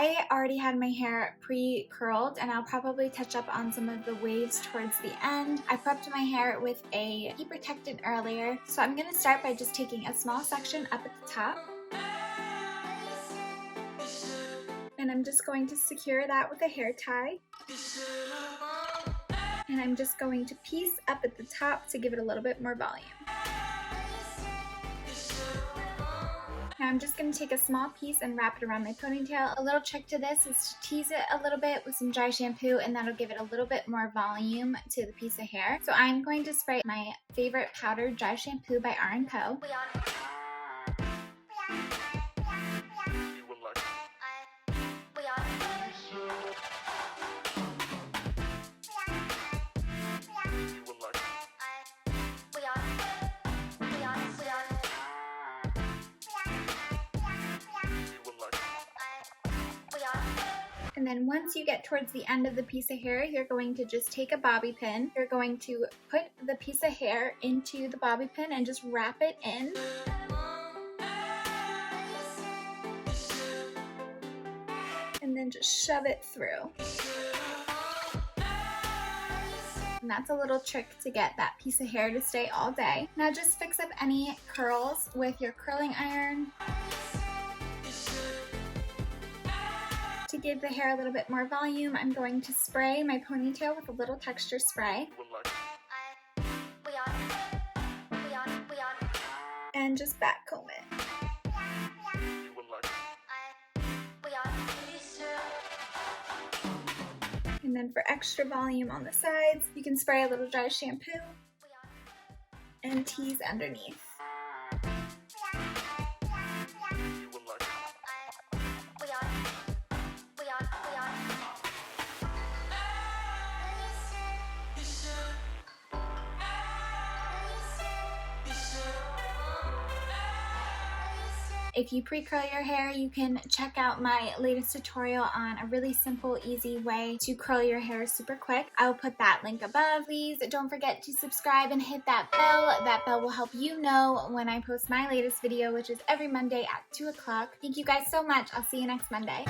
I already had my hair pre-curled, and I'll probably touch up on some of the waves towards the end. I prepped my hair with a heat protectant earlier, so I'm going to start by just taking a small section up at the top. And I'm just going to secure that with a hair tie. And I'm just going to piece up at the top to give it a little bit more volume. Now I'm just going to take a small piece and wrap it around my ponytail. A little trick to this is to tease it a little bit with some dry shampoo, and that'll give it a little bit more volume to the piece of hair. So I'm going to spray my favorite powdered dry shampoo by R+Co. And then once you get towards the end of the piece of hair, you're going to just take a bobby pin. You're going to put the piece of hair into the bobby pin and just wrap it in. And then just shove it through. And that's a little trick to get that piece of hair to stay all day. Now just fix up any curls with your curling iron. To give the hair a little bit more volume, I'm going to spray my ponytail with a little texture spray. And just back comb it. And then for extra volume on the sides, you can spray a little dry shampoo and tease underneath. If you pre-curl your hair, you can check out my latest tutorial on a really simple, easy way to curl your hair super quick. I will put that link above. Please don't forget to subscribe and hit that bell. That bell will help you know when I post my latest video, which is every Monday at 2 o'clock. Thank you guys so much. I'll see you next Monday.